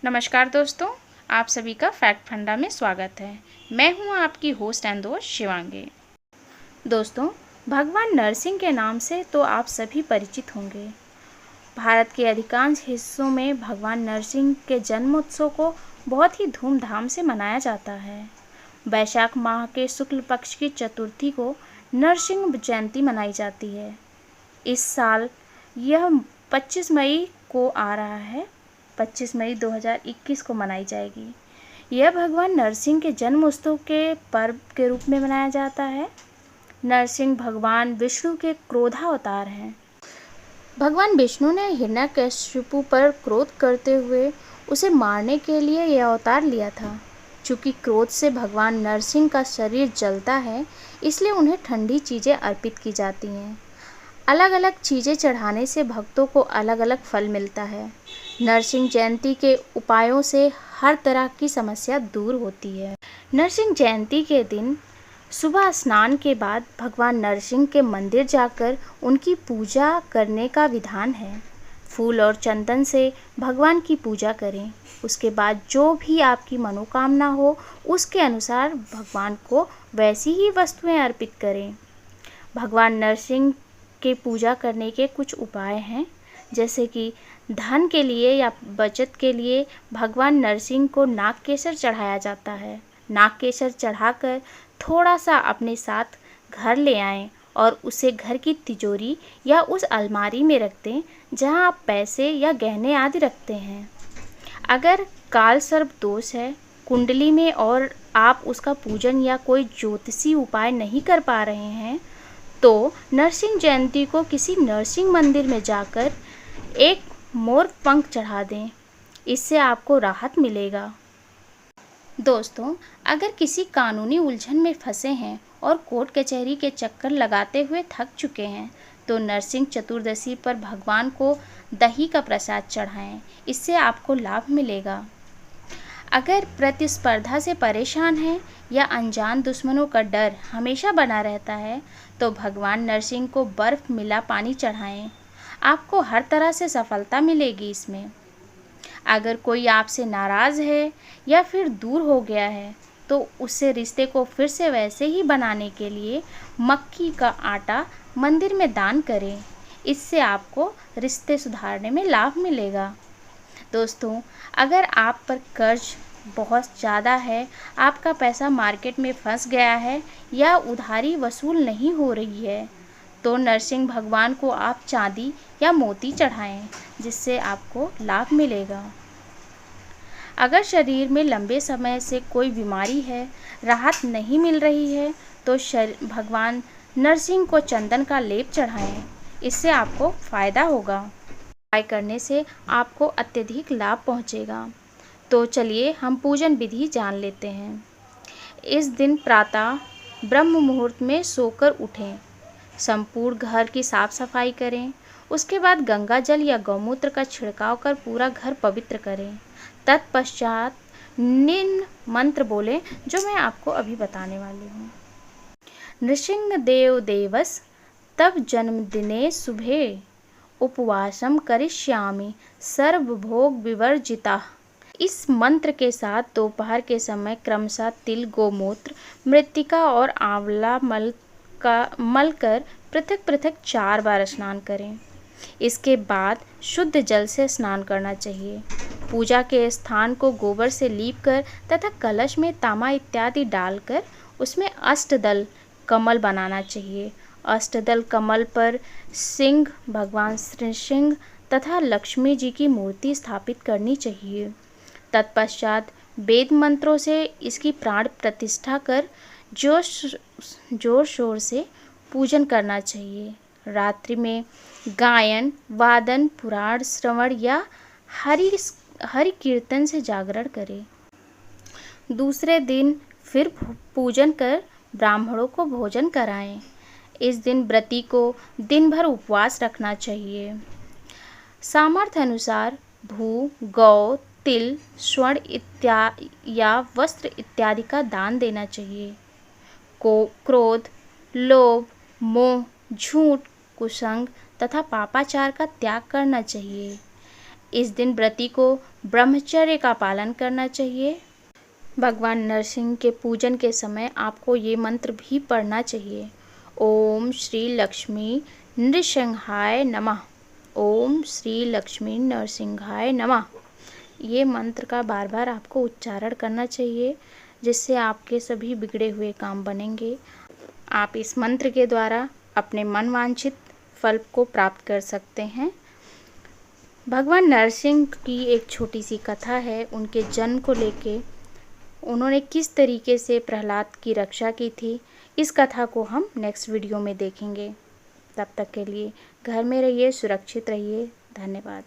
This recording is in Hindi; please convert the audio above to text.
नमस्कार दोस्तों, आप सभी का फैक्ट फंडा में स्वागत है। मैं हूं आपकी होस्ट एंड दोस्त शिवांगी। दोस्तों, भगवान नरसिंह के नाम से तो आप सभी परिचित होंगे। भारत के अधिकांश हिस्सों में भगवान नरसिंह के जन्मोत्सव को बहुत ही धूमधाम से मनाया जाता है। वैशाख माह के शुक्ल पक्ष की चतुर्थी को नरसिंह जयंती मनाई जाती है। इस साल यह 25 मई को आ रहा है। 25 मई 2021 को मनाई जाएगी। यह भगवान नरसिंह के जन्म उत्सव के पर्व के रूप में मनाया जाता है। नरसिंह भगवान विष्णु के क्रोधावतार हैं। भगवान विष्णु ने हिरण्यकशिपु पर क्रोध करते हुए उसे मारने के लिए यह अवतार लिया था। चूँकि क्रोध से भगवान नरसिंह का शरीर जलता है, इसलिए उन्हें ठंडी चीज़ें अर्पित की जाती हैं। अलग अलग चीज़ें चढ़ाने से भक्तों को अलग अलग फल मिलता है। नरसिंह जयंती के उपायों से हर तरह की समस्या दूर होती है। नरसिंह जयंती के दिन सुबह स्नान के बाद भगवान नरसिंह के मंदिर जाकर उनकी पूजा करने का विधान है। फूल और चंदन से भगवान की पूजा करें। उसके बाद जो भी आपकी मनोकामना हो, उसके अनुसार भगवान को वैसी ही वस्तुएं अर्पित करें। भगवान नरसिंह के पूजा करने के कुछ उपाय हैं, जैसे कि धन के लिए या बचत के लिए भगवान नरसिंह को नाग केसर चढ़ाया जाता है। नाग केसर चढ़ाकर थोड़ा सा अपने साथ घर ले आएं और उसे घर की तिजोरी या उस अलमारी में रख दें जहां आप पैसे या गहने आदि रखते हैं। अगर काल सर्प दोष है कुंडली में और आप उसका पूजन या कोई ज्योतिषी उपाय नहीं कर पा रहे हैं, तो नरसिंह जयंती को किसी नरसिंह मंदिर में जाकर एक मोर पंख चढ़ा दें। इससे आपको राहत मिलेगा। दोस्तों, अगर किसी कानूनी उलझन में फंसे हैं और कोर्ट कचहरी के चक्कर लगाते हुए थक चुके हैं, तो नरसिंह चतुर्दशी पर भगवान को दही का प्रसाद चढ़ाएं। इससे आपको लाभ मिलेगा। अगर प्रतिस्पर्धा से परेशान हैं या अनजान दुश्मनों का डर हमेशा बना रहता है, तो भगवान नरसिंह को बर्फ़ मिला पानी चढ़ाएं। आपको हर तरह से सफलता मिलेगी इसमें। अगर कोई आपसे नाराज़ है या फिर दूर हो गया है, तो उससे रिश्ते को फिर से वैसे ही बनाने के लिए मक्की का आटा मंदिर में दान करें। इससे आपको रिश्ते सुधारने में लाभ मिलेगा। दोस्तों, अगर आप पर कर्ज बहुत ज़्यादा है, आपका पैसा मार्केट में फंस गया है या उधारी वसूल नहीं हो रही है, तो नरसिंह भगवान को आप चांदी या मोती चढ़ाएं, जिससे आपको लाभ मिलेगा। अगर शरीर में लंबे समय से कोई बीमारी है, राहत नहीं मिल रही है, तो भगवान नरसिंह को चंदन का लेप चढ़ाएं। इससे आपको फ़ायदा होगा। उपाय करने से आपको अत्यधिक लाभ पहुंचेगा। तो चलिए हम पूजन विधि जान लेते हैं। इस दिन प्रातः ब्रह्म मुहूर्त में सोकर उठें। संपूर्ण घर की साफ सफाई करें। उसके बाद गंगा जल या गौमूत्र का छिड़काव कर पूरा घर पवित्र करें। तत्पश्चात निम्न मंत्र बोलें, जो मैं आपको अभी बताने वाली हूँ। नृसिंह देव देवस तब जन्मदिने शुभे उपवासम करिष्यामि सर्वभोग विवर्जिता। इस मंत्र के साथ दोपहर के समय क्रमशः तिल, गोमूत्र, मृत्तिका और आंवला मल कर पृथक पृथक 4 बार स्नान करें। इसके बाद शुद्ध जल से स्नान करना चाहिए। पूजा के स्थान को गोबर से लीप कर तथा कलश में तांबा इत्यादि डालकर उसमें अष्टदल कमल बनाना चाहिए। अष्टदल कमल पर सिंह, भगवान श्री सिंह तथा लक्ष्मी जी की मूर्ति स्थापित करनी चाहिए। तत्पश्चात वेद मंत्रों से इसकी प्राण प्रतिष्ठा कर जोर शोर से पूजन करना चाहिए। रात्रि में गायन, वादन, पुराण श्रवण या हरि कीर्तन से जागरण करें। दूसरे दिन फिर पूजन कर ब्राह्मणों को भोजन कराएं। इस दिन व्रती को दिन भर उपवास रखना चाहिए। सामर्थ्य अनुसार भू, गौ, तिल, स्वर्ण या वस्त्र इत्यादि का दान देना चाहिए। क्रोध, लोभ, मोह, झूठ, कुसंग तथा पापाचार का त्याग करना चाहिए। इस दिन व्रती को ब्रह्मचर्य का पालन करना चाहिए। भगवान नरसिंह के पूजन के समय आपको ये मंत्र भी पढ़ना चाहिए। ओम श्री लक्ष्मी नृसिंहाय नमः। ओम श्री लक्ष्मी नरसिंहाय नमः। ये मंत्र का बार बार आपको उच्चारण करना चाहिए, जिससे आपके सभी बिगड़े हुए काम बनेंगे। आप इस मंत्र के द्वारा अपने मनवांछित फल को प्राप्त कर सकते हैं। भगवान नरसिंह की एक छोटी सी कथा है। उनके जन्म को लेके उन्होंने किस तरीके से प्रहलाद की रक्षा की थी, इस कथा को हम नेक्स्ट वीडियो में देखेंगे। तब तक के लिए घर में रहिए, सुरक्षित रहिए। धन्यवाद।